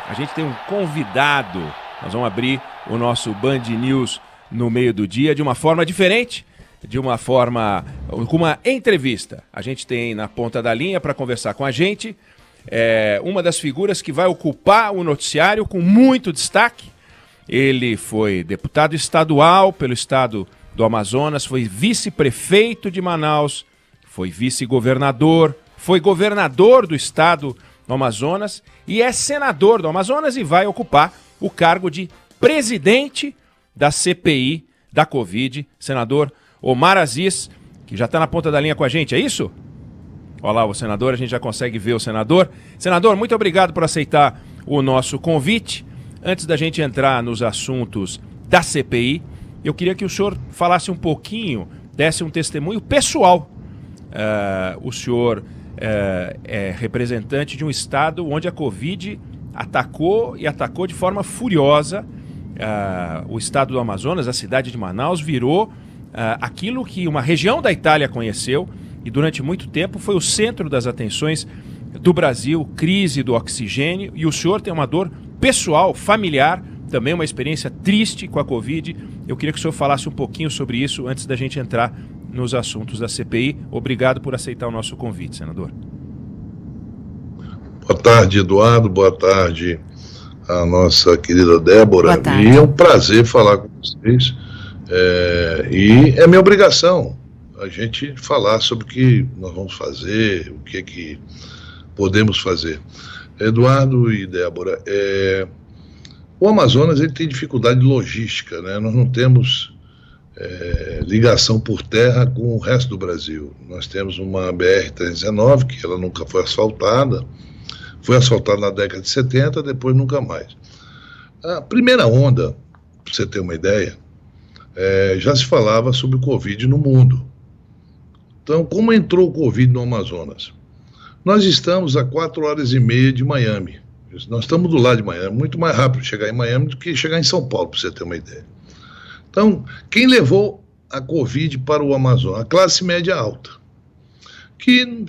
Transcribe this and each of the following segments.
A gente tem um convidado. Nós vamos abrir o nosso Band News no meio do dia de uma forma diferente, de uma forma com uma entrevista. A gente tem na ponta da linha para conversar com a gente uma das figuras que vai ocupar o noticiário com muito destaque. Ele foi deputado estadual pelo estado do Amazonas, foi vice-prefeito de Manaus, foi vice-governador, foi governador do estado do Amazonas e é senador do Amazonas e vai ocupar o cargo de presidente da CPI da Covid, senador Omar Aziz, que já está na ponta da linha com a gente, é isso? Olá, o senador, a gente já consegue ver o senador. Senador, muito obrigado por aceitar o nosso convite. Antes da gente entrar nos assuntos da CPI, eu queria que o senhor falasse um pouquinho, desse um testemunho pessoal. O senhor é representante de um estado onde a Covid atacou de forma furiosa. O estado do Amazonas, a cidade de Manaus, virou aquilo que uma região da Itália conheceu e durante muito tempo foi o centro das atenções do Brasil, crise do oxigênio, e o senhor tem uma dor pessoal, familiar, também uma experiência triste com a Covid. Eu queria que o senhor falasse um pouquinho sobre isso antes da gente entrar nos assuntos da CPI. Obrigado por aceitar o nosso convite, senador. Boa tarde, Eduardo. Boa tarde a nossa querida Débora. E é um prazer falar com vocês. E é minha obrigação a gente falar sobre o que nós vamos fazer, o que é que podemos fazer. Eduardo e Débora, o Amazonas ele tem dificuldade logística, né? Nós não temos ligação por terra com o resto do Brasil. Nós temos uma BR-319, que ela nunca foi asfaltada na década de 70, depois nunca mais. A primeira onda, para você ter uma ideia, já se falava sobre o Covid no mundo. Então, como entrou o Covid no Amazonas? Nós estamos a 4h30 de Miami. Nós estamos do lado de Miami. É muito mais rápido chegar em Miami do que chegar em São Paulo, para você ter uma ideia. Então, quem levou a Covid para o Amazonas? A classe média alta, que em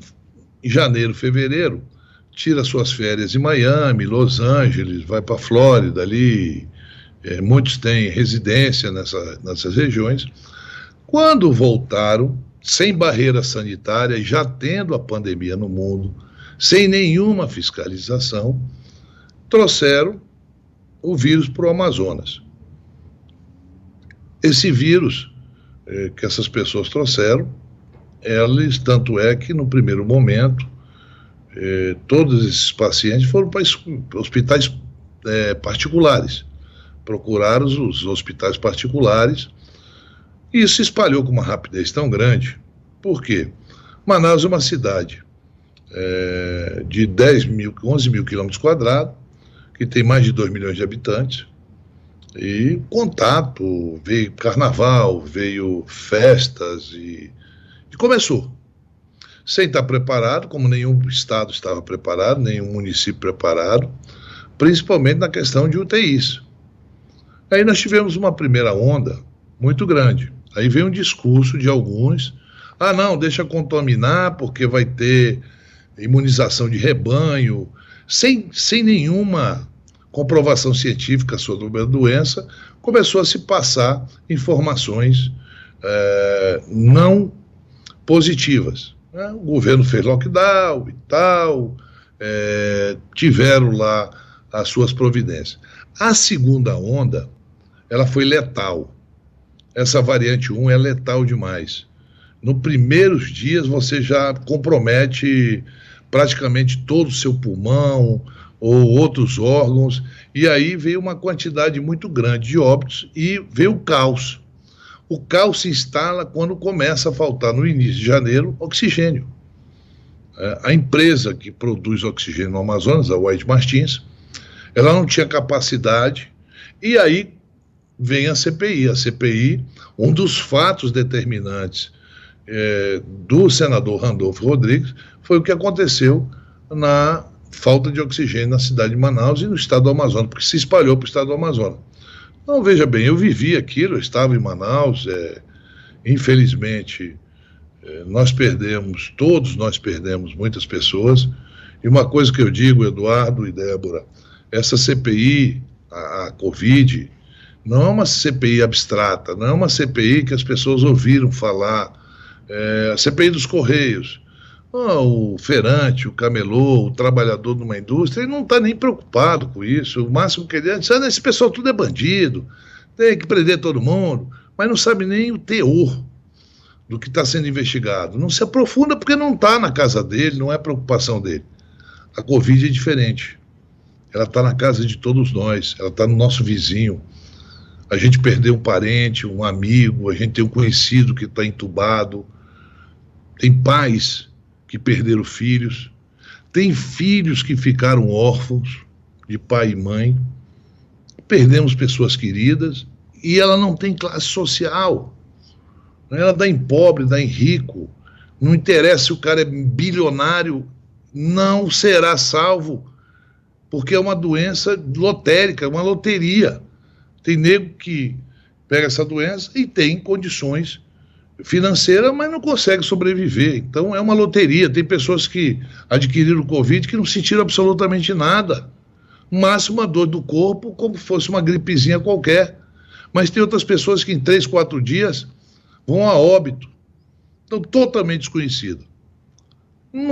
janeiro, fevereiro, tira suas férias em Miami, Los Angeles, vai para a Flórida ali, muitos têm residência nessas regiões. Quando voltaram, sem barreira sanitária, já tendo a pandemia no mundo, sem nenhuma fiscalização, trouxeram o vírus para o Amazonas. Esse vírus que essas pessoas trouxeram, tanto é que no primeiro momento, todos esses pacientes foram para hospitais particulares, procuraram os hospitais particulares, e isso se espalhou com uma rapidez tão grande. Por quê? Manaus é uma cidade de 11 mil quilômetros quadrados, que tem mais de 2 milhões de habitantes, e contato, veio carnaval, veio festas, e começou. Sem estar preparado, como nenhum estado estava preparado, nenhum município preparado, principalmente na questão de UTIs. Aí nós tivemos uma primeira onda muito grande. Aí veio um discurso de alguns, não, deixa contaminar porque vai ter imunização de rebanho, sem nenhuma comprovação científica sobre a doença, começou a se passar informações não positivas. O governo fez lockdown e tal, tiveram lá as suas providências. A segunda onda, ela foi letal. Essa variante 1 é letal demais. Nos primeiros dias você já compromete praticamente todo o seu pulmão ou outros órgãos, e aí veio uma quantidade muito grande de óbitos e veio o caos. O caos se instala quando começa a faltar, no início de janeiro, oxigênio. A empresa que produz oxigênio no Amazonas, a White Martins, ela não tinha capacidade, e aí vem a CPI. A CPI, um dos fatos determinantes do senador Randolfo Rodrigues foi o que aconteceu na falta de oxigênio na cidade de Manaus e no estado do Amazonas, porque se espalhou para o estado do Amazonas. Então, veja bem, eu vivi aquilo, eu estava em Manaus, infelizmente, todos nós perdemos muitas pessoas, e uma coisa que eu digo, Eduardo e Débora, essa CPI, a Covid, não é uma CPI abstrata, não é uma CPI que as pessoas ouviram falar, a CPI dos Correios. O feirante, o camelô, o trabalhador de uma indústria, ele não está nem preocupado com isso. O máximo que ele diz, esse pessoal tudo é bandido, tem que prender todo mundo, mas não sabe nem o teor do que está sendo investigado. Não se aprofunda porque não está na casa dele, não é preocupação dele. A Covid é diferente. Ela está na casa de todos nós, ela está no nosso vizinho. A gente perdeu um parente, um amigo, a gente tem um conhecido que está entubado, tem pais que perderam filhos, tem filhos que ficaram órfãos de pai e mãe, perdemos pessoas queridas, e ela não tem classe social. Ela dá em pobre, dá em rico, não interessa se o cara é bilionário, não será salvo, porque é uma doença lotérica, uma loteria. Tem nego que pega essa doença e tem condições financeiras, mas não consegue sobreviver. Então é uma loteria. Tem pessoas que adquiriram Covid que não sentiram absolutamente nada. No máximo uma dor do corpo, como se fosse uma gripezinha qualquer. Mas tem outras pessoas que em 3, 4 dias vão a óbito. Estão totalmente desconhecidas.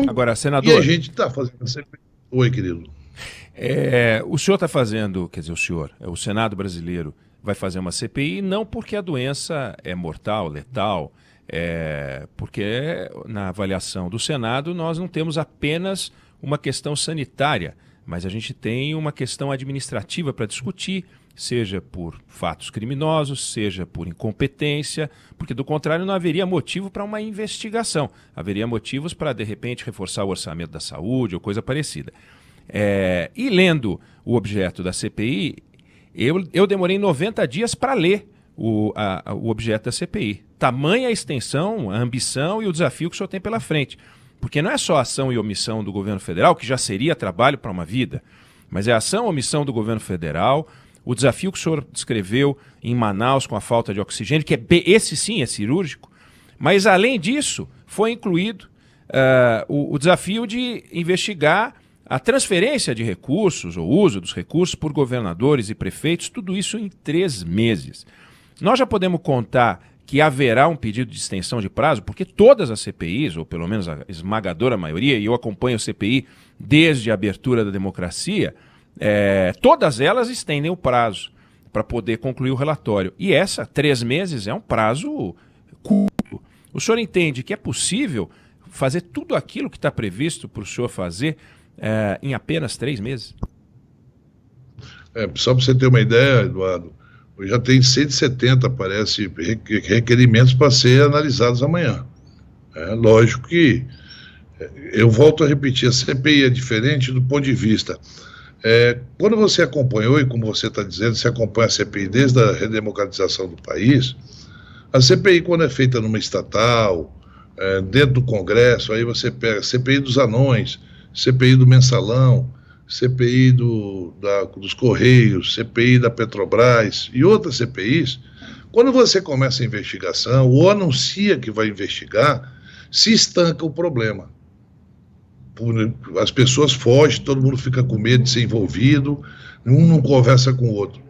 Agora, senador... E a gente está fazendo... Oi, querido. O senhor está fazendo, quer dizer, o Senado brasileiro vai fazer uma CPI, não porque a doença é mortal, letal, porque na avaliação do Senado nós não temos apenas uma questão sanitária, mas a gente tem uma questão administrativa para discutir, seja por fatos criminosos, seja por incompetência, porque do contrário não haveria motivo para uma investigação, haveria motivos para, de repente, reforçar o orçamento da saúde ou coisa parecida. E lendo o objeto da CPI, eu demorei 90 dias para ler o objeto da CPI. Tamanha a extensão, a ambição e o desafio que o senhor tem pela frente. Porque não é só ação e omissão do governo federal, que já seria trabalho para uma vida, mas é ação e omissão do governo federal, o desafio que o senhor descreveu em Manaus com a falta de oxigênio, que esse sim é cirúrgico, mas além disso foi incluído o desafio de investigar a transferência de recursos, ou uso dos recursos por governadores e prefeitos, tudo isso em 3 meses. Nós já podemos contar que haverá um pedido de extensão de prazo, porque todas as CPIs, ou pelo menos a esmagadora maioria, e eu acompanho a CPI desde a abertura da democracia, todas elas estendem o prazo para poder concluir o relatório. E 3 meses, é um prazo curto. O senhor entende que é possível fazer tudo aquilo que está previsto para o senhor fazer em apenas 3 meses? Só para você ter uma ideia, Eduardo, já tem 170, parece, requerimentos para ser analisados amanhã. Lógico que, eu volto a repetir, a CPI é diferente do ponto de vista. Quando você acompanhou, e como você está dizendo, você acompanha a CPI desde a redemocratização do país, a CPI, quando é feita numa estatal, dentro do Congresso, aí você pega a CPI dos anões, CPI do mensalão, CPI dos Correios, CPI da Petrobras e outras CPIs, quando você começa a investigação ou anuncia que vai investigar, se estanca o problema. As pessoas fogem, todo mundo fica com medo de ser envolvido, um não conversa com o outro.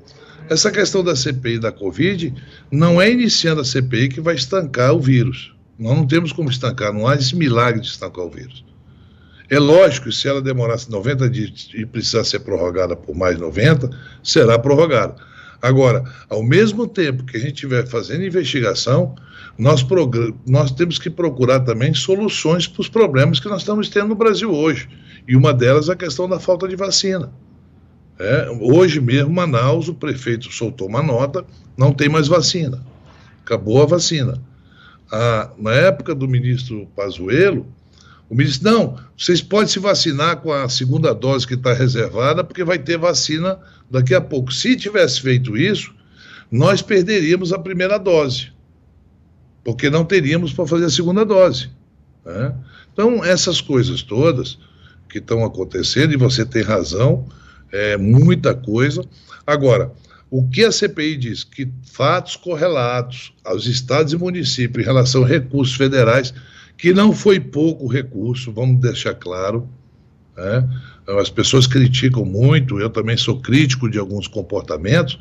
Essa questão da CPI da Covid não é iniciando a CPI que vai estancar o vírus. Nós não temos como estancar, não há esse milagre de estancar o vírus. É lógico que se ela demorasse 90 dias e precisar ser prorrogada por mais 90, será prorrogada. Agora, ao mesmo tempo que a gente estiver fazendo investigação, nós temos que procurar também soluções para os problemas que nós estamos tendo no Brasil hoje. E uma delas é a questão da falta de vacina. Hoje mesmo, Manaus, o prefeito soltou uma nota, não tem mais vacina. Acabou a vacina. Na época do ministro Pazuello, o ministro disse, não, vocês podem se vacinar com a segunda dose que está reservada, porque vai ter vacina daqui a pouco. Se tivesse feito isso, nós perderíamos a primeira dose, porque não teríamos para fazer a segunda dose. Então, essas coisas todas que estão acontecendo, e você tem razão, muita coisa. Agora, o que a CPI diz? Que fatos correlatos aos estados e municípios em relação a recursos federais, que não foi pouco recurso, vamos deixar claro, As pessoas criticam muito, eu também sou crítico de alguns comportamentos,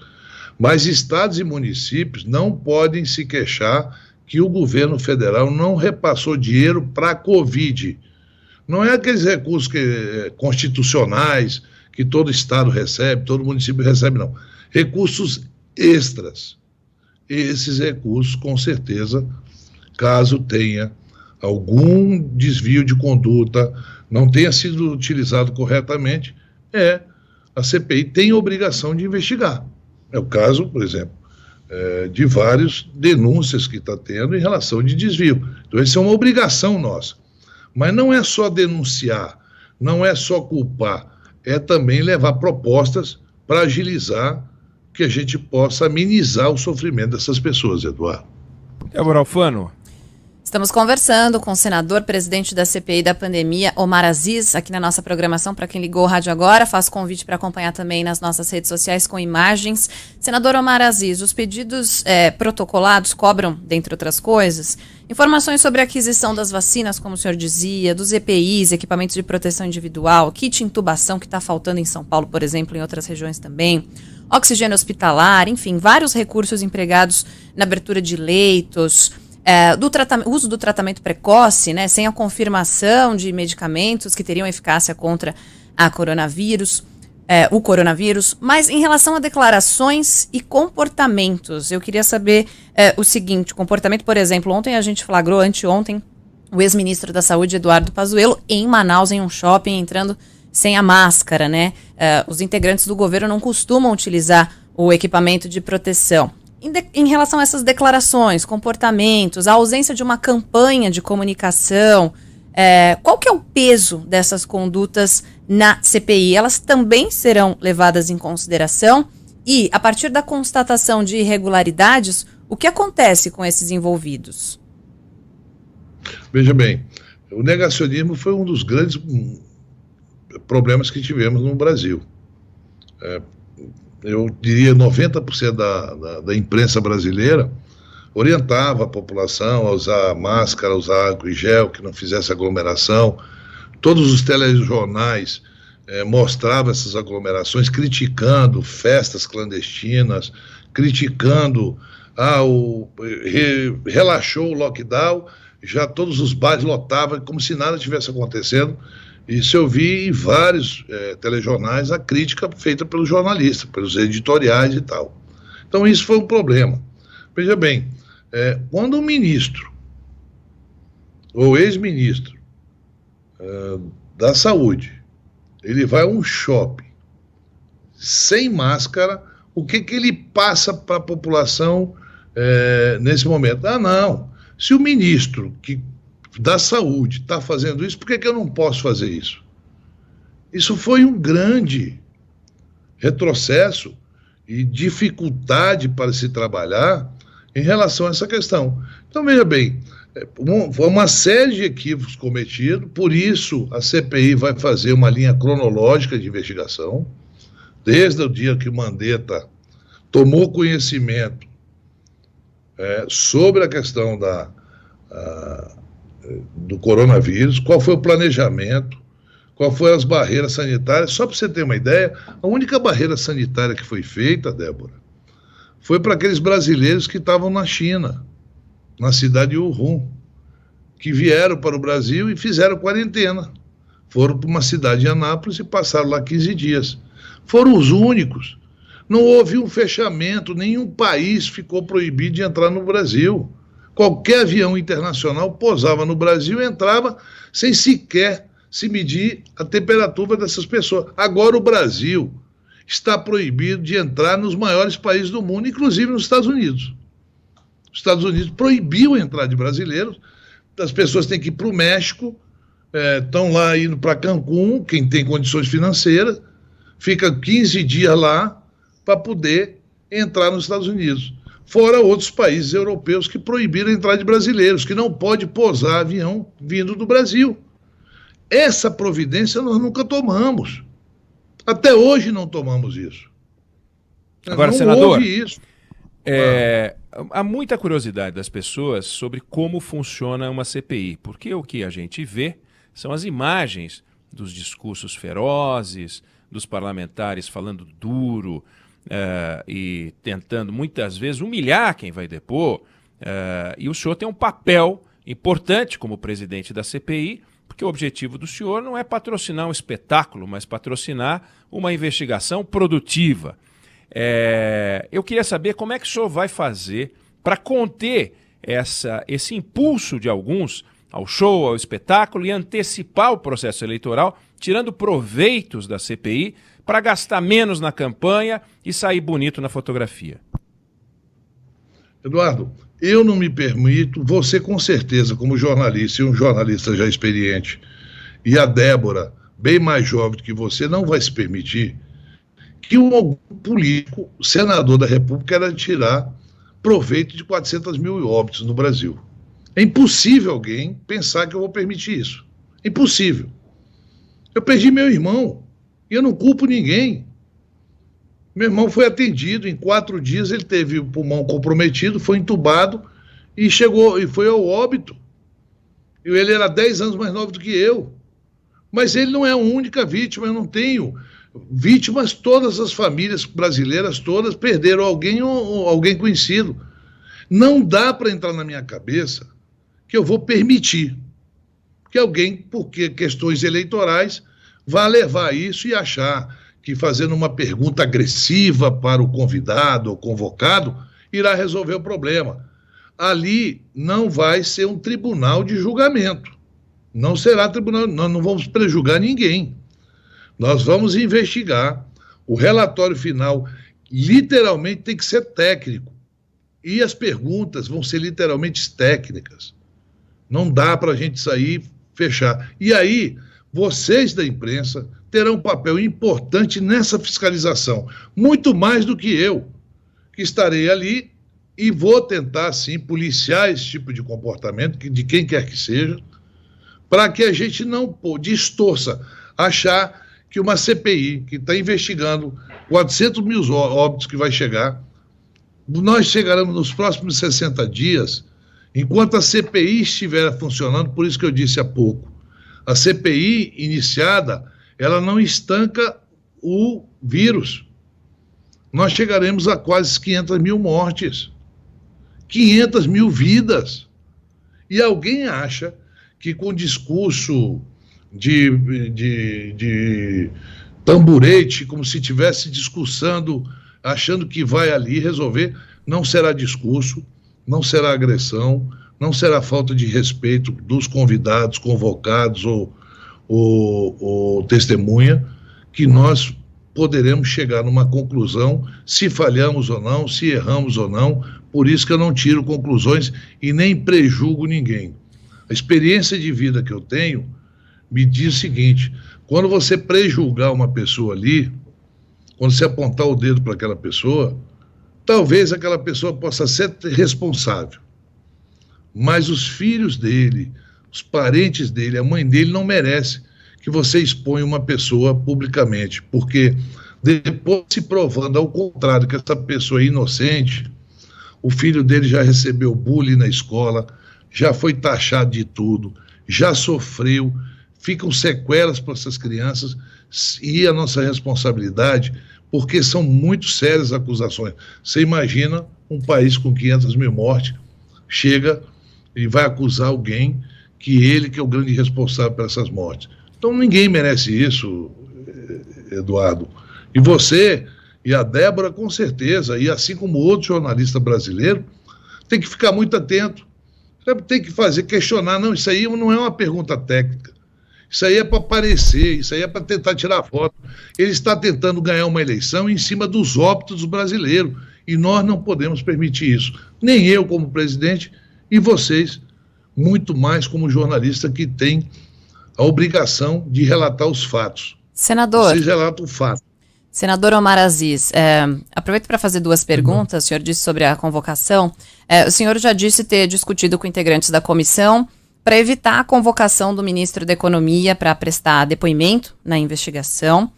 mas estados e municípios não podem se queixar que o governo federal não repassou dinheiro para a Covid. Não é aqueles recursos constitucionais que todo estado recebe, todo município recebe, não. Recursos extras. Esses recursos, com certeza, caso tenha algum desvio de conduta, não tenha sido utilizado corretamente, a CPI tem a obrigação de investigar. É o caso, por exemplo, de várias denúncias que está tendo em relação de desvio. Então, essa é uma obrigação nossa. Mas não é só denunciar, não é só culpar, é também levar propostas para agilizar que a gente possa amenizar o sofrimento dessas pessoas, Eduardo. Débora Alfano. Estamos conversando com o senador, presidente da CPI da pandemia, Omar Aziz, aqui na nossa programação. Para quem ligou o rádio agora, faço convite para acompanhar também nas nossas redes sociais com imagens. Senador Omar Aziz, os pedidos protocolados cobram, dentre outras coisas, informações sobre a aquisição das vacinas, como o senhor dizia, dos EPIs, equipamentos de proteção individual, kit intubação que está faltando em São Paulo, por exemplo, em outras regiões também, oxigênio hospitalar, enfim, vários recursos empregados na abertura de leitos, uso do tratamento precoce, né, sem a confirmação de medicamentos que teriam eficácia contra o coronavírus, mas em relação a declarações e comportamentos, eu queria saber o seguinte, comportamento, por exemplo, ontem a gente flagrou, anteontem, o ex-ministro da Saúde, Eduardo Pazuello, em Manaus, em um shopping, entrando sem a máscara, né? Os integrantes do governo não costumam utilizar o equipamento de proteção. Em relação a essas declarações, comportamentos, a ausência de uma campanha de comunicação, qual que é o peso dessas condutas na CPI? Elas também serão levadas em consideração? E, a partir da constatação de irregularidades, o que acontece com esses envolvidos? Veja bem, o negacionismo foi um dos grandes problemas que tivemos no Brasil. Eu diria 90% da imprensa brasileira orientava a população a usar máscara, a usar álcool e gel, que não fizesse aglomeração. Todos os telejornais mostravam essas aglomerações, criticando festas clandestinas, criticando, relaxou o lockdown, já todos os bares lotavam, como se nada tivesse acontecendo. Isso eu vi em vários telejornais, a crítica feita pelos jornalistas, pelos editoriais e tal. Então isso foi um problema. Veja bem, quando um ministro, ou ex-ministro da saúde, ele vai a um shopping sem máscara, o que ele passa para a população nesse momento? Não, se o ministro da saúde está fazendo isso, por que eu não posso fazer isso? Isso foi um grande retrocesso e dificuldade para se trabalhar em relação a essa questão. Então, veja bem, foi uma série de equívocos cometidos, por isso a CPI vai fazer uma linha cronológica de investigação, desde o dia que o Mandetta tomou conhecimento sobre a questão do coronavírus, qual foi o planejamento, qual foram as barreiras sanitárias. Só para você ter uma ideia, a única barreira sanitária que foi feita, Débora, foi para aqueles brasileiros que estavam na China, na cidade de Wuhan, que vieram para o Brasil e fizeram quarentena. Foram para uma cidade de Anápolis e passaram lá 15 dias. Foram os únicos. Não houve um fechamento, nenhum país ficou proibido de entrar no Brasil. Qualquer avião internacional pousava no Brasil e entrava sem sequer se medir a temperatura dessas pessoas. Agora o Brasil está proibido de entrar nos maiores países do mundo, inclusive nos Estados Unidos. Os Estados Unidos proibiu a entrada de brasileiros, as pessoas têm que ir para o México, estão lá indo para Cancún, quem tem condições financeiras, fica 15 dias lá para poder entrar nos Estados Unidos. Fora outros países europeus que proibiram a entrada de brasileiros, que não pode pousar avião vindo do Brasil. Essa providência nós nunca tomamos. Até hoje não tomamos isso. Agora, não senador, houve isso. Há muita curiosidade das pessoas sobre como funciona uma CPI, porque o que a gente vê são as imagens dos discursos ferozes, dos parlamentares falando duro e tentando muitas vezes humilhar quem vai depor. E o senhor tem um papel importante como presidente da CPI, porque o objetivo do senhor não é patrocinar um espetáculo, mas patrocinar uma investigação produtiva. Eu queria saber como é que o senhor vai fazer para conter esse impulso de alguns ao show, ao espetáculo e antecipar o processo eleitoral, tirando proveitos da CPI para gastar menos na campanha e sair bonito na fotografia. Eduardo, eu não me permito, você com certeza, como jornalista e um jornalista já experiente, e a Débora, bem mais jovem do que você, não vai se permitir que um político, senador da República, queira tirar proveito de 400 mil óbitos no Brasil. É impossível alguém pensar que eu vou permitir isso. É impossível. Eu perdi meu irmão e eu não culpo ninguém. Meu irmão foi atendido, em 4 dias ele teve o pulmão comprometido, foi entubado e foi ao óbito. Ele era 10 anos mais novo do que eu. Mas ele não é a única vítima, eu não tenho vítimas, todas as famílias brasileiras, todas perderam alguém ou alguém conhecido. Não dá para entrar na minha cabeça que eu vou permitir que alguém, por questões eleitorais, vá levar isso e achar que fazendo uma pergunta agressiva para o convidado ou convocado irá resolver o problema. Ali não vai ser um tribunal de julgamento. Não será tribunal, nós não vamos prejulgar ninguém. Nós vamos investigar. O relatório final literalmente tem que ser técnico. E as perguntas vão ser literalmente técnicas. Não dá para a gente sair e fechar. E aí, vocês da imprensa terão um papel importante nessa fiscalização, muito mais do que eu, que estarei ali e vou tentar, sim, policiar esse tipo de comportamento, de quem quer que seja, para que a gente não distorça, achar que uma CPI que está investigando 400 mil óbitos que vai chegar, nós chegaremos nos próximos 60 dias, enquanto a CPI estiver funcionando, por isso que eu disse há pouco, a CPI iniciada, ela não estanca o vírus. Nós chegaremos a quase 500 mil mortes, 500 mil vidas. E alguém acha que com discurso de tamborete, como se estivesse discursando, achando que vai ali resolver, não será discurso, não será agressão, não será falta de respeito dos convidados, convocados ou testemunha, que nós poderemos chegar numa conclusão, se falhamos ou não, se erramos ou não. Por isso que eu não tiro conclusões e nem prejulgo ninguém. A experiência de vida que eu tenho me diz o seguinte: quando você prejulgar uma pessoa ali, quando você apontar o dedo para aquela pessoa, talvez aquela pessoa possa ser responsável, mas os filhos dele, os parentes dele, a mãe dele não merece que você exponha uma pessoa publicamente, porque depois, se provando ao contrário, que essa pessoa é inocente, o filho dele já recebeu bullying na escola, já foi taxado de tudo, já sofreu, ficam sequelas para essas crianças, e a nossa responsabilidade, porque são muito sérias acusações. Você imagina um país com 500 mil mortes, chega e vai acusar alguém que ele que é o grande responsável por essas mortes. Então ninguém merece isso, Eduardo. E você e a Débora, com certeza, e assim como outro jornalista brasileiro, tem que ficar muito atento. Tem que questionar, não, isso aí não é uma pergunta técnica. Isso aí é para aparecer, isso aí é para tentar tirar foto. Ele está tentando ganhar uma eleição em cima dos óbitos brasileiros. E nós não podemos permitir isso. Nem eu como presidente e vocês, muito mais como jornalista que tem a obrigação de relatar os fatos. Senador. Vocês relatam o fato. Senador Omar Aziz, aproveito para fazer 2 perguntas. O senhor disse sobre a convocação. O senhor já disse ter discutido com integrantes da comissão para evitar a convocação do ministro da Economia para prestar depoimento na investigação.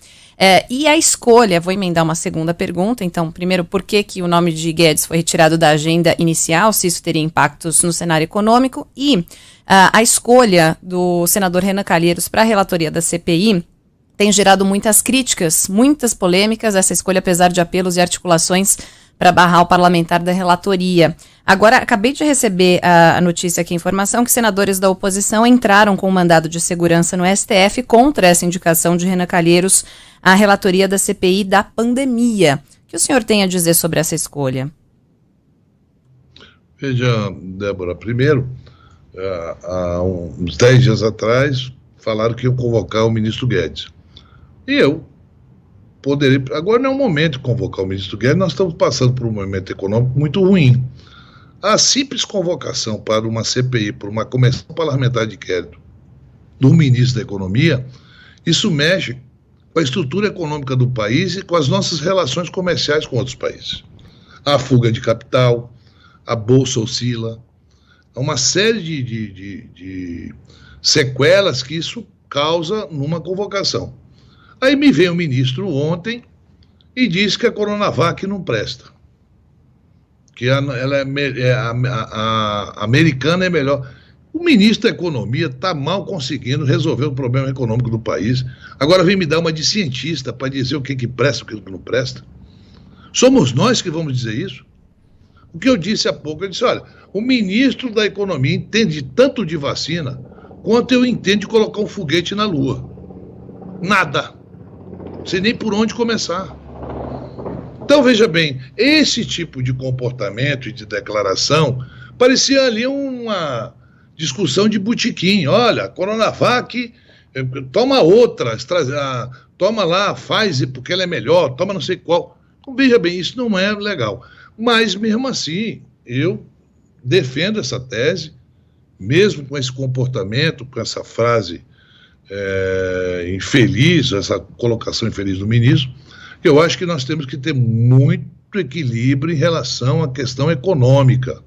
E a escolha, vou emendar uma segunda pergunta, então, primeiro, por que o nome de Guedes foi retirado da agenda inicial, se isso teria impactos no cenário econômico, e a escolha do senador Renan Calheiros para a relatoria da CPI tem gerado muitas críticas, muitas polêmicas, essa escolha, apesar de apelos e articulações para barrar o parlamentar da relatoria. Agora, acabei de receber a notícia aqui, a informação, que senadores da oposição entraram com um mandado de segurança no STF contra essa indicação de Renan Calheiros à relatoria da CPI da pandemia. O que o senhor tem a dizer sobre essa escolha? Veja, Débora, primeiro, há uns 10 dias atrás, falaram que iam convocar o ministro Guedes. E eu poderia... Agora não é o momento de convocar o ministro Guedes, nós estamos passando por um momento econômico muito ruim. A simples convocação para uma CPI, por uma comissão parlamentar de inquérito do ministro da Economia, isso mexe com a estrutura econômica do país e com as nossas relações comerciais com outros países. A fuga de capital, a bolsa oscila, há uma série de sequelas que isso causa numa convocação. Aí me veio o ministro ontem e disse que a Coronavac não presta. Que a americana é melhor. O ministro da Economia está mal conseguindo resolver o problema econômico do país. Agora vem me dar uma de cientista para dizer o que presta e o que não presta. Somos nós que vamos dizer isso? O que eu disse há pouco, eu disse, olha, o ministro da Economia entende tanto de vacina quanto eu entendo de colocar um foguete na Lua. Nada. Não sei nem por onde começar. Então, veja bem, esse tipo de comportamento e de declaração parecia ali uma discussão de botequim. Olha, Coronavac, toma outra, toma lá a Pfizer porque ela é melhor, toma não sei qual. Então, veja bem, isso não é legal. Mas, mesmo assim, eu defendo essa tese, mesmo com esse comportamento, com essa frase infeliz, essa colocação infeliz do ministro, eu acho que nós temos que ter muito equilíbrio em relação à questão econômica.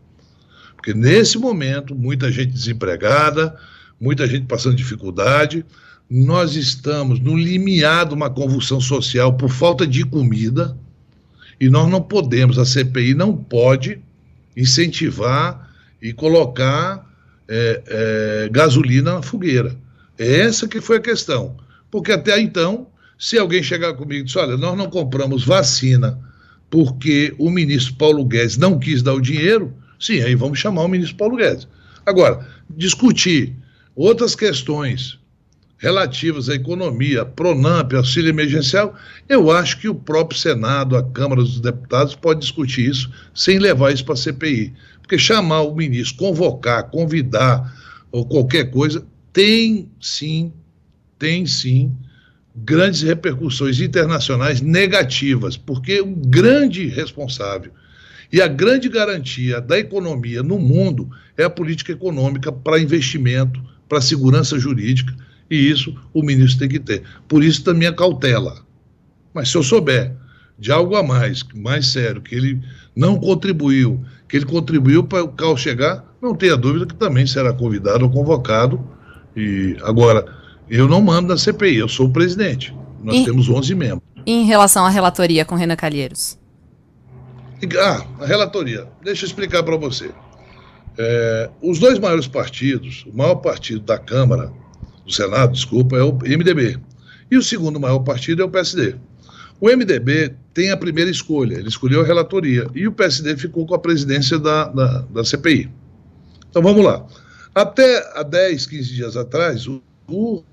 Porque, nesse momento, muita gente desempregada, muita gente passando dificuldade, nós estamos no limiar de uma convulsão social por falta de comida, e nós não podemos, a CPI não pode incentivar e colocar gasolina na fogueira. Essa que foi a questão. Porque até então, se alguém chegar comigo e dizer, olha, nós não compramos vacina porque o ministro Paulo Guedes não quis dar o dinheiro, sim, aí vamos chamar o ministro Paulo Guedes. Agora, discutir outras questões relativas à economia, Pronamp, auxílio emergencial, eu acho que o próprio Senado, a Câmara dos Deputados pode discutir isso sem levar isso para a CPI. Porque chamar o ministro, convocar, convidar ou qualquer coisa, tem sim grandes repercussões internacionais negativas, porque o grande responsável e a grande garantia da economia no mundo é a política econômica para investimento, para segurança jurídica, e isso o ministro tem que ter. Por isso também a cautela. Mas se eu souber de algo a mais sério, que ele não contribuiu, que ele contribuiu para o caos chegar, não tenha dúvida que também será convidado ou convocado. E agora, eu não mando na CPI, eu sou o presidente. Nós temos 11 membros. Em relação à relatoria com Renan Calheiros? A relatoria. Deixa eu explicar para você. Os dois maiores partidos, o maior partido da Câmara, do Senado, desculpa, é o MDB. E o segundo maior partido é o PSD. O MDB tem a primeira escolha, ele escolheu a relatoria. E o PSD ficou com a presidência da CPI. Então vamos lá. Até há 10, 15 dias atrás, o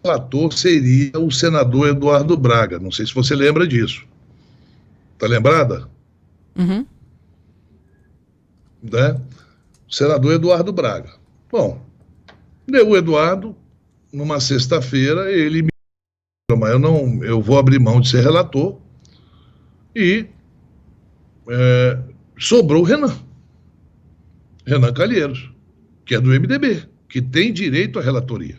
relator seria o senador Eduardo Braga. Não sei se você lembra disso. Está lembrada? Uhum. Né? O senador Eduardo Braga. Bom, deu o Eduardo, numa sexta-feira, ele me disse, mas eu vou abrir mão de ser relator, e sobrou o Renan Calheiros, que é do MDB, que tem direito à relatoria.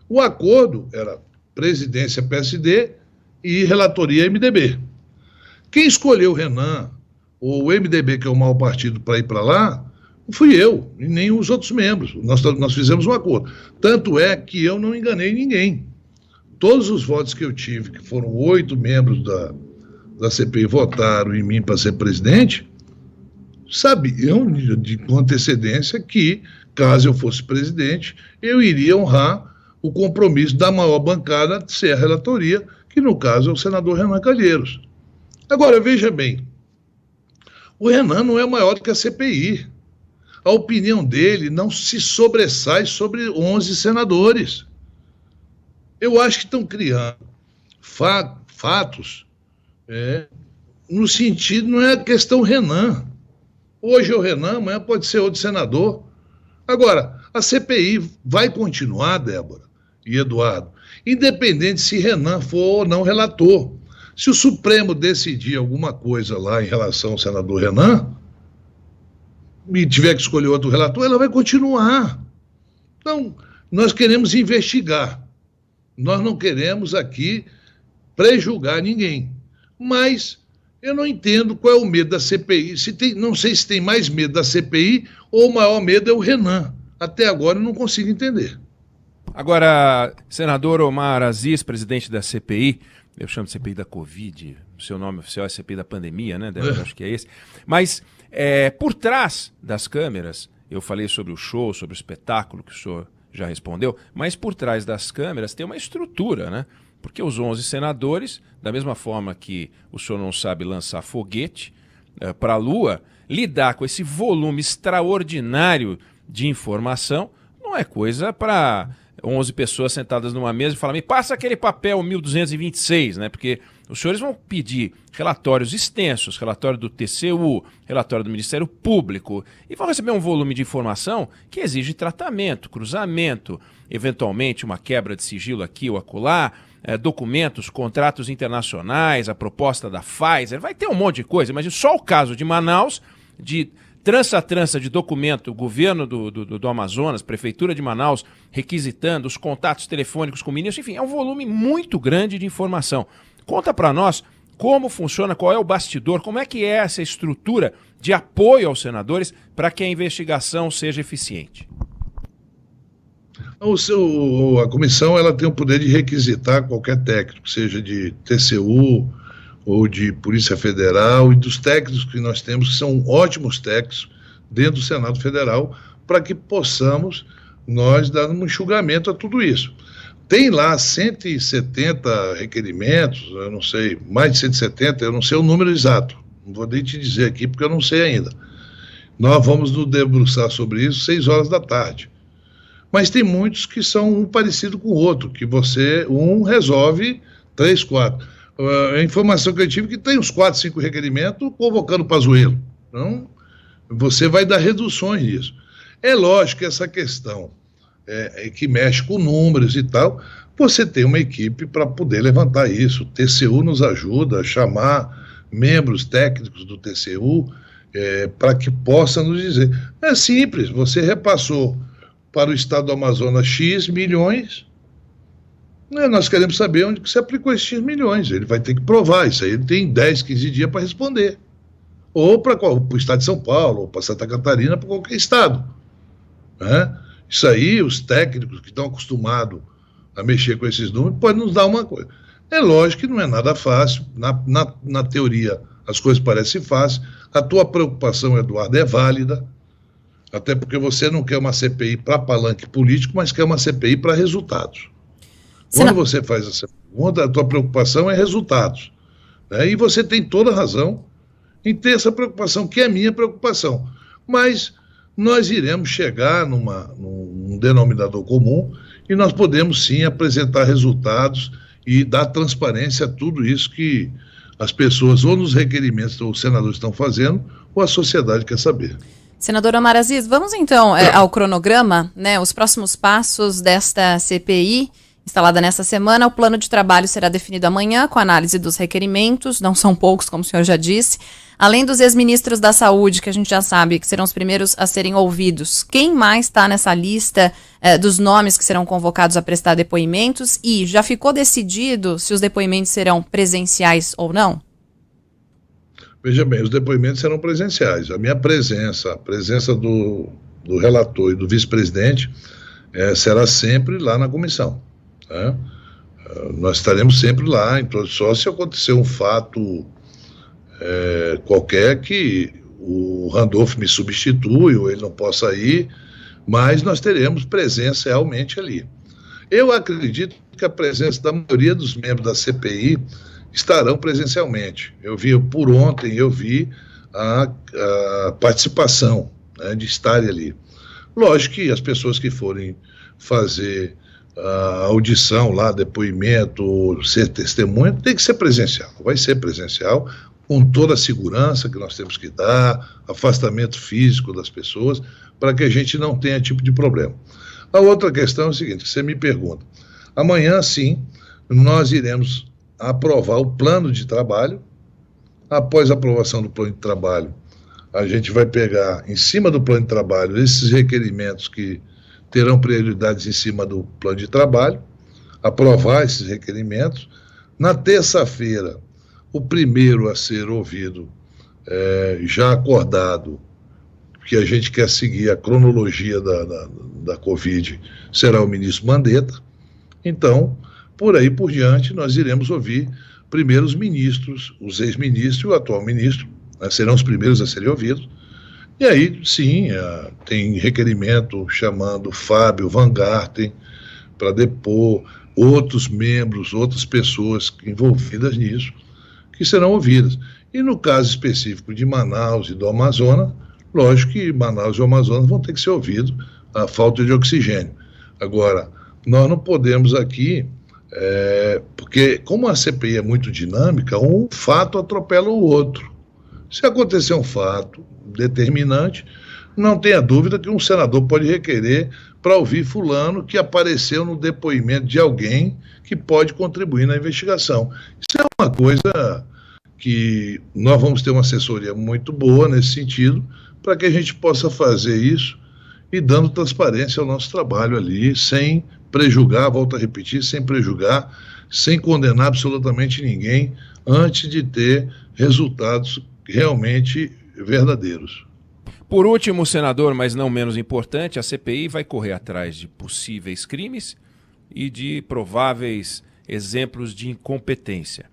O acordo era presidência PSD e relatoria MDB. Quem escolheu o Renan, ou o MDB, que é o maior partido, para ir para lá, não fui eu, e nem os outros membros. Nós fizemos um acordo. Tanto é que eu não enganei ninguém. todos os votos que eu tive, que foram 8 membros da CPI votaram em mim para ser presidente, sabiam com antecedência que, caso eu fosse presidente, eu iria honrar o compromisso da maior bancada de ser a relatoria, que no caso é o senador Renan Calheiros. Agora, veja bem, o Renan não é maior do que a CPI. A opinião dele não se sobressai sobre 11 senadores. Eu acho que estão criando fatos no sentido, não é a questão Renan. Hoje é o Renan, amanhã pode ser outro senador. Agora, a CPI vai continuar, Débora e Eduardo, independente se Renan for ou não relator. Se o Supremo decidir alguma coisa lá em relação ao senador Renan, e tiver que escolher outro relator, ela vai continuar. Então, nós queremos investigar. Nós não queremos aqui prejulgar ninguém. Mas eu não entendo qual é o medo da CPI. Não sei se tem mais medo da CPI ou o maior medo é o Renan. Até agora eu não consigo entender. Agora, senador Omar Aziz, presidente da CPI, eu chamo de CPI da Covid, o seu nome oficial é CPI da pandemia, né? Acho que é esse. Mas por trás das câmeras, eu falei sobre o show, sobre o espetáculo, que o senhor já respondeu, mas por trás das câmeras tem uma estrutura, né? Porque os 11 senadores, da mesma forma que o senhor não sabe lançar foguete para a Lua, lidar com esse volume extraordinário de informação não é coisa para 11 pessoas sentadas numa mesa e falar: me passa aquele papel 1226, né? Porque os senhores vão pedir relatórios extensos, relatório do TCU, relatório do Ministério Público, e vão receber um volume de informação que exige tratamento, cruzamento, eventualmente uma quebra de sigilo aqui ou acolá, documentos, contratos internacionais, a proposta da Pfizer, vai ter um monte de coisa, mas só o caso de Manaus, de trança de documento, o governo do Amazonas, Prefeitura de Manaus, requisitando os contatos telefônicos com ministros, enfim, é um volume muito grande de informação. Conta para nós como funciona, qual é o bastidor, como é que é essa estrutura de apoio aos senadores para que a investigação seja eficiente. A comissão ela tem o poder de requisitar qualquer técnico, seja de TCU ou de Polícia Federal, e dos técnicos que nós temos, que são ótimos técnicos dentro do Senado Federal, para que possamos nós dar um enxugamento a tudo isso. Tem lá 170 requerimentos, eu não sei, mais de 170, eu não sei o número exato, não vou nem te dizer aqui porque eu não sei ainda. Nós vamos nos debruçar sobre isso 6 horas da tarde. Mas tem muitos que são um parecido com o outro, que um resolve 3, 4. A informação que eu tive é que tem uns 4, 5 requerimentos convocando Pazuello. Então, você vai dar reduções nisso. É lógico que essa questão que mexe com números e tal, você tem uma equipe para poder levantar isso. O TCU nos ajuda a chamar membros técnicos do TCU para que possa nos dizer. É simples, você repassou para o estado do Amazonas X milhões, nós queremos saber onde que você aplicou esses X milhões. Ele vai ter que provar isso aí, ele tem 10, 15 dias para responder. Ou para o estado de São Paulo, ou para Santa Catarina, para qualquer estado. Né? Isso aí, os técnicos que estão acostumados a mexer com esses números, podem nos dar uma coisa. É lógico que não é nada fácil, na teoria as coisas parecem fáceis, a tua preocupação, Eduardo, é válida, até porque você não quer uma CPI para palanque político, mas quer uma CPI para resultados. Quando você faz essa pergunta, a tua preocupação é resultados. Né? E você tem toda a razão em ter essa preocupação, que é a minha preocupação. Mas nós iremos chegar num denominador comum e nós podemos sim apresentar resultados e dar transparência a tudo isso que as pessoas, ou nos requerimentos, ou os senadores estão fazendo, ou a sociedade quer saber. Senador Omar Aziz, vamos então ao cronograma, né? Os próximos passos desta CPI instalada nesta semana. O plano de trabalho será definido amanhã com a análise dos requerimentos, não são poucos, como o senhor já disse. Além dos ex-ministros da Saúde, que a gente já sabe que serão os primeiros a serem ouvidos, quem mais está nessa lista dos nomes que serão convocados a prestar depoimentos? E já ficou decidido se os depoimentos serão presenciais ou não? Veja bem, os depoimentos serão presenciais. A minha presença, a presença do relator e do vice-presidente será sempre lá na comissão. Né? nós estaremos sempre lá, então, só se acontecer um fato qualquer que o Randolph me substitui ou ele não possa ir, mas nós teremos presença realmente ali. Eu acredito que a presença da maioria dos membros da CPI estarão presencialmente. Por ontem eu vi a participação, né, de estar ali. Lógico que as pessoas que forem fazer a audição lá, depoimento, ser testemunha, tem que ser presencial, vai ser presencial, com toda a segurança que nós temos que dar, afastamento físico das pessoas, para que a gente não tenha tipo de problema. A outra questão é o seguinte, você me pergunta, amanhã sim, nós iremos aprovar o plano de trabalho. Após a aprovação do plano de trabalho, a gente vai pegar em cima do plano de trabalho esses requerimentos que terão prioridades em cima do plano de trabalho, aprovar esses requerimentos. Na terça-feira, o primeiro a ser ouvido, já acordado, que a gente quer seguir a cronologia da Covid, será o ministro Mandetta. Então, por aí por diante, nós iremos ouvir primeiro os ministros, os ex-ministros e o atual ministro, né, serão os primeiros a serem ouvidos. E aí, sim, tem requerimento chamando Fábio Van Garten para depor, outros membros, outras pessoas envolvidas nisso, que serão ouvidas. E no caso específico de Manaus e do Amazonas, lógico que Manaus e o Amazonas vão ter que ser ouvidos a falta de oxigênio. Agora, nós não podemos aqui, porque como a CPI é muito dinâmica, um fato atropela o outro. Se acontecer um fato determinante, não tenha dúvida que um senador pode requerer para ouvir fulano que apareceu no depoimento de alguém que pode contribuir na investigação. Isso é uma coisa que nós vamos ter uma assessoria muito boa nesse sentido, para que a gente possa fazer isso e dando transparência ao nosso trabalho ali, sem prejugar, volto a repetir, sem prejugar, sem condenar absolutamente ninguém, antes de ter resultados realmente verdadeiros. Por último, senador, mas não menos importante, a CPI vai correr atrás de possíveis crimes e de prováveis exemplos de incompetência.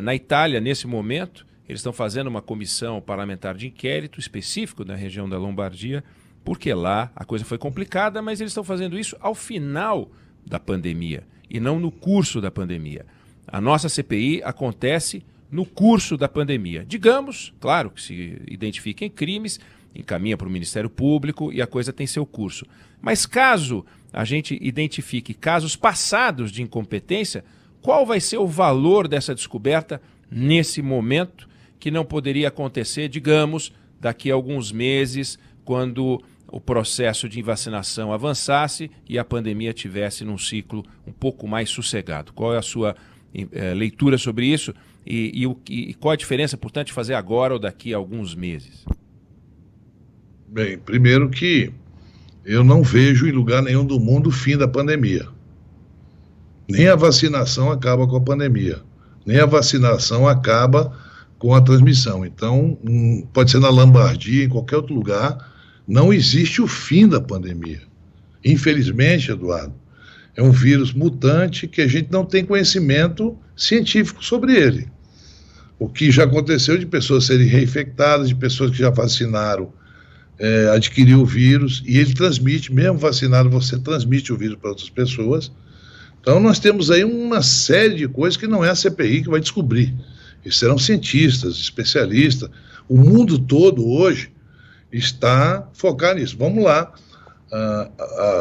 Na Itália, nesse momento, eles estão fazendo uma comissão parlamentar de inquérito específico na região da Lombardia, porque lá a coisa foi complicada, mas eles estão fazendo isso ao final da pandemia e não no curso da pandemia. A nossa CPI acontece no curso da pandemia. Digamos, claro, que se identifiquem crimes, encaminha para o Ministério Público e a coisa tem seu curso. Mas caso a gente identifique casos passados de incompetência, qual vai ser o valor dessa descoberta nesse momento que não poderia acontecer, digamos, daqui a alguns meses, quando o processo de vacinação avançasse e a pandemia tivesse num ciclo um pouco mais sossegado? Qual é a sua leitura sobre isso e qual a diferença, portanto, de fazer agora ou daqui a alguns meses? Bem, primeiro que eu não vejo em lugar nenhum do mundo o fim da pandemia. Nem a vacinação acaba com a pandemia, nem a vacinação acaba com a transmissão. Então, pode ser na Lombardia, em qualquer outro lugar, não existe o fim da pandemia. Infelizmente, Eduardo, é um vírus mutante que a gente não tem conhecimento científico sobre ele. O que já aconteceu de pessoas serem reinfectadas, de pessoas que já vacinaram, adquiriu o vírus, e ele transmite, mesmo vacinado, você transmite o vírus para outras pessoas. Então, nós temos aí uma série de coisas que não é a CPI que vai descobrir. Eles serão cientistas, especialistas. O mundo todo hoje está focado nisso. Vamos lá.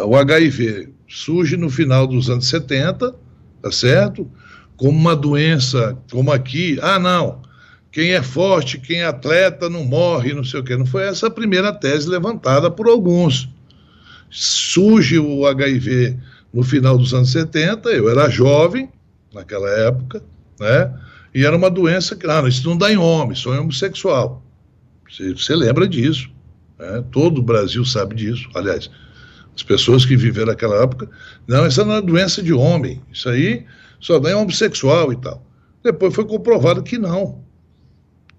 O HIV surge no final dos anos 70, tá certo? Como uma doença, como aqui. Não, quem é forte, quem é atleta não morre, não sei o quê. Não foi essa a primeira tese levantada por alguns. Surge o HIV no final dos anos 70, eu era jovem naquela época, né? E era uma doença que, isso não dá em homem, só em homossexual. Você lembra disso, né? Todo o Brasil sabe disso. Aliás, as pessoas que viveram naquela época, não, essa não é doença de homem, isso aí só dá em homossexual e tal. Depois foi comprovado que não.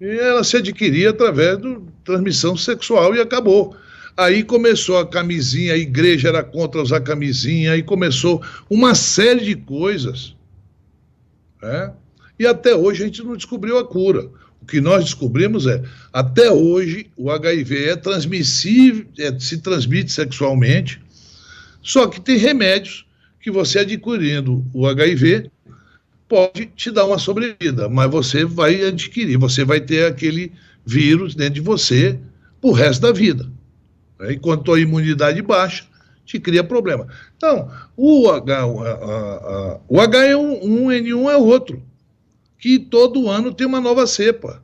E ela se adquiria através da transmissão sexual e acabou. Aí começou a camisinha, a igreja era contra usar camisinha, aí começou uma série de coisas né? E até hoje a gente não descobriu a cura. O que nós descobrimos até hoje, o HIV é transmissível, se transmite sexualmente, só que tem remédios que você adquirindo o HIV pode te dar uma sobrevida, mas você vai adquirir, você vai ter aquele vírus dentro de você pro resto da vida. Né? Enquanto a imunidade baixa, te cria problema. Então, o H1N1 é outro, que todo ano tem uma nova cepa.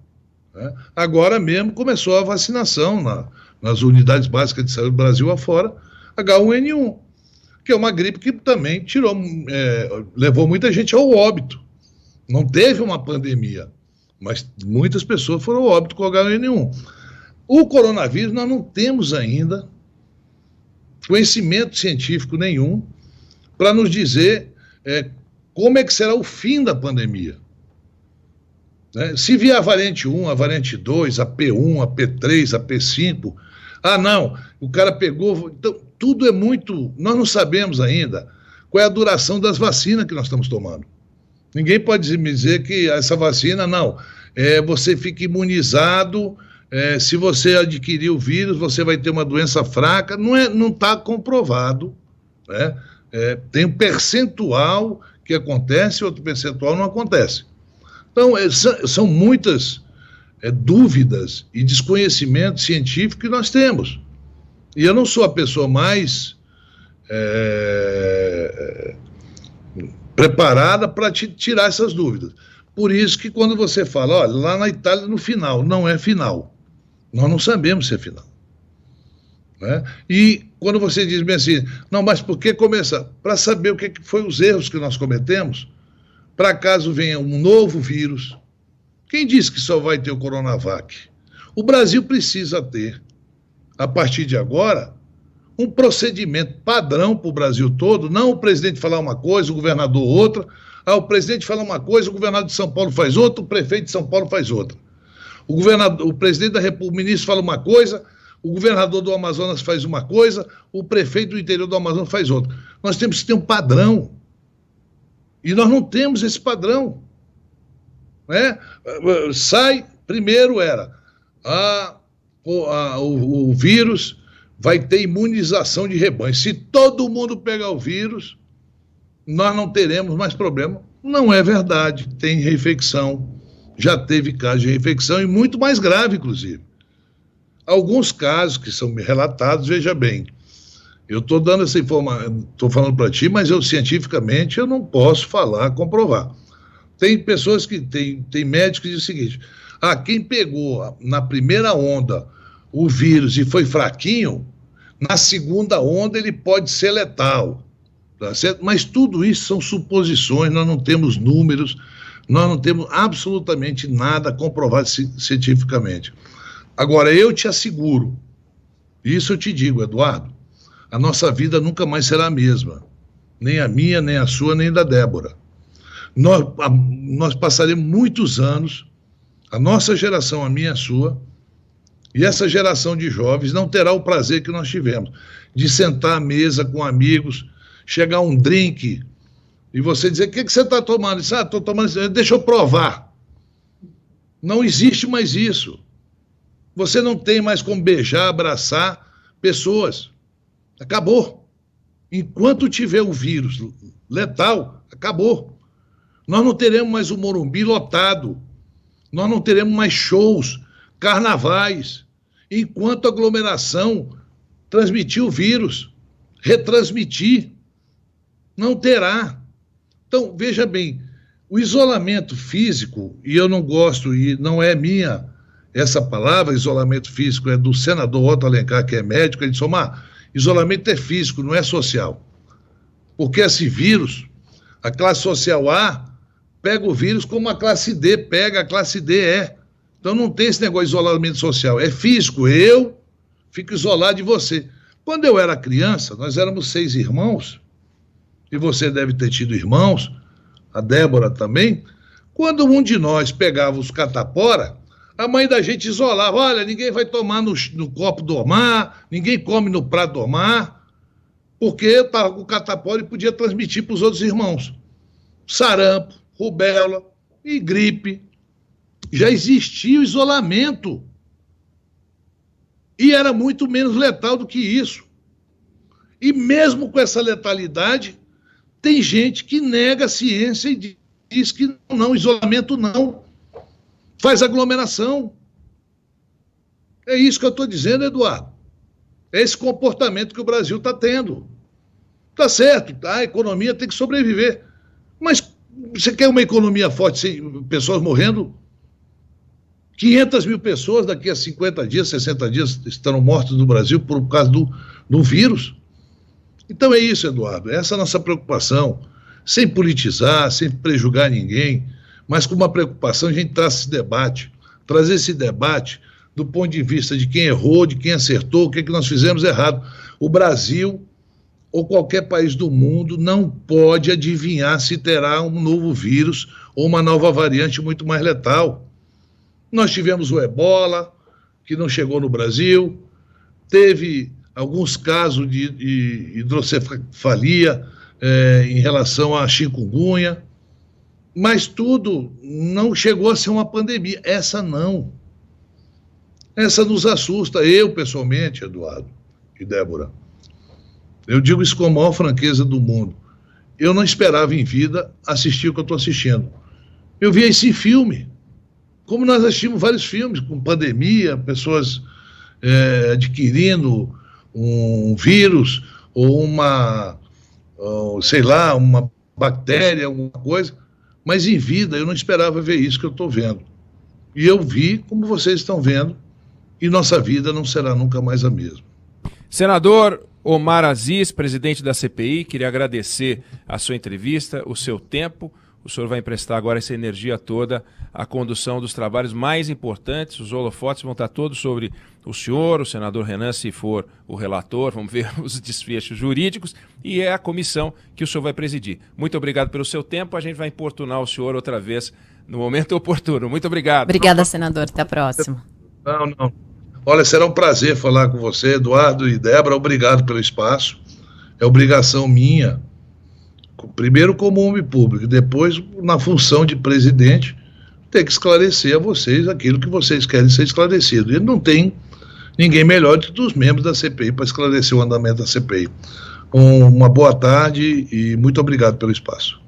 Né? Agora mesmo começou a vacinação nas unidades básicas de saúde do Brasil afora, H1N1, que é uma gripe que também levou muita gente ao óbito. Não teve uma pandemia, mas muitas pessoas foram ao óbito com H1N1. O coronavírus, nós não temos ainda conhecimento científico nenhum para nos dizer como é que será o fim da pandemia. Né? Se vier a variante 1, a variante 2, a P1, a P3, a P5, não, o cara pegou... Então, tudo é muito... Nós não sabemos ainda qual é a duração das vacinas que nós estamos tomando. Ninguém pode me dizer que essa vacina, não, você fica imunizado, se você adquirir o vírus, você vai ter uma doença fraca. Não está comprovado. Né? Tem um percentual que acontece, outro percentual não acontece. Então, são muitas dúvidas e desconhecimento científico que nós temos. E eu não sou a pessoa mais preparada para te tirar essas dúvidas. Por isso que quando você fala, olha, lá na Itália no final, não é final. Nós não sabemos se é final. Né? E quando você diz bem assim, não, mas por que começar? Para saber o que foi os erros que nós cometemos, para caso venha um novo vírus. Quem disse que só vai ter o Coronavac? O Brasil precisa ter, a partir de agora, um procedimento padrão para o Brasil todo, não o presidente falar uma coisa, o governador outra, o presidente fala uma coisa, o governador de São Paulo faz outra, o prefeito de São Paulo faz outra. O presidente da República, o ministro fala uma coisa, o governador do Amazonas faz uma coisa, o prefeito do interior do Amazonas faz outra. Nós temos que ter um padrão. E nós não temos esse padrão. Né? Primeiro o vírus vai ter imunização de rebanho. Se todo mundo pegar o vírus, nós não teremos mais problema. Não é verdade. Tem reinfecção. Já teve caso de reinfecção e muito mais grave, inclusive. Alguns casos que são relatados, veja bem, eu estou dando essa informação, estou falando para ti, mas cientificamente eu não posso falar, comprovar. Tem pessoas que, tem médicos que dizem o seguinte, quem pegou na primeira onda o vírus e foi fraquinho, na segunda onda ele pode ser letal. Tá certo? Mas tudo isso são suposições, nós não temos números, nós não temos absolutamente nada comprovado cientificamente. Agora, eu te asseguro, isso eu te digo, Eduardo, a nossa vida nunca mais será a mesma. Nem a minha, nem a sua, nem da Débora. Nós passaremos muitos anos, a nossa geração, a minha e a sua, e essa geração de jovens não terá o prazer que nós tivemos, de sentar à mesa com amigos, chegar um drink, e você dizer, o que você está tomando? Diz, estou tomando isso, deixa eu provar. Não existe mais isso. Você não tem mais como beijar, abraçar pessoas. Acabou. Enquanto tiver o vírus letal, acabou. Nós não teremos mais o Morumbi lotado. Nós não teremos mais shows, carnavais. Enquanto a aglomeração transmitir o vírus, retransmitir, não terá. Então, veja bem, o isolamento físico, e eu não gosto, e não é minha essa palavra, isolamento físico, é do senador Otto Alencar, que é médico, ele disse, isolamento é físico, não é social. Porque esse vírus, a classe social A, pega o vírus como a classe D pega, a classe D é. Então não tem esse negócio de isolamento social, é físico, eu fico isolado de você. Quando eu era criança, nós éramos 6 irmãos, e você deve ter tido irmãos, a Débora também, quando um de nós pegava os catapora, a mãe da gente isolava, olha, ninguém vai tomar no copo do mar, ninguém come no prato do mar, porque estava com o catapora e podia transmitir para os outros irmãos. Sarampo, rubéola e gripe. Já existia o isolamento. E era muito menos letal do que isso. E mesmo com essa letalidade, tem gente que nega a ciência e diz que não, isolamento não. Faz aglomeração. É isso que eu estou dizendo, Eduardo. É esse comportamento que o Brasil está tendo. Tá certo, a economia tem que sobreviver. Mas você quer uma economia forte sem pessoas morrendo? 500 mil pessoas daqui a 50 dias, 60 dias estarão mortas no Brasil por causa do vírus? Então é isso, Eduardo. Essa é a nossa preocupação. Sem politizar, sem prejugar ninguém, mas com uma preocupação a gente traz esse debate. Trazer esse debate do ponto de vista de quem errou, de quem acertou, o que é que nós fizemos errado. O Brasil ou qualquer país do mundo não pode adivinhar se terá um novo vírus ou uma nova variante muito mais letal. Nós tivemos o ebola, que não chegou no Brasil, teve alguns casos de hidrocefalia em relação à chikungunya, mas tudo não chegou a ser uma pandemia. Essa não. Essa nos assusta. Eu, pessoalmente, Eduardo e Débora, eu digo isso com a maior franqueza do mundo. Eu não esperava em vida assistir o que eu estou assistindo. Eu vi esse filme, como nós assistimos vários filmes, com pandemia, pessoas adquirindo um vírus ou uma bactéria, alguma coisa, mas em vida eu não esperava ver isso que eu estou vendo. E eu vi como vocês estão vendo, e nossa vida não será nunca mais a mesma. Senador Omar Aziz, presidente da CPI, queria agradecer a sua entrevista, o seu tempo. O senhor vai emprestar agora essa energia toda à condução dos trabalhos mais importantes. Os holofotes vão estar todos sobre o senhor, o senador Renan, se for o relator, vamos ver os desfechos jurídicos, e é a comissão que o senhor vai presidir. Muito obrigado pelo seu tempo, a gente vai importunar o senhor outra vez no momento oportuno. Muito obrigado. Obrigada, senador. Até a próxima. Não. Olha, será um prazer falar com você, Eduardo e Débora. Obrigado pelo espaço. É obrigação minha, primeiro como homem público, depois na função de presidente, ter que esclarecer a vocês aquilo que vocês querem ser esclarecido. E não tem ninguém melhor do que os membros da CPI para esclarecer o andamento da CPI. Uma boa tarde e muito obrigado pelo espaço.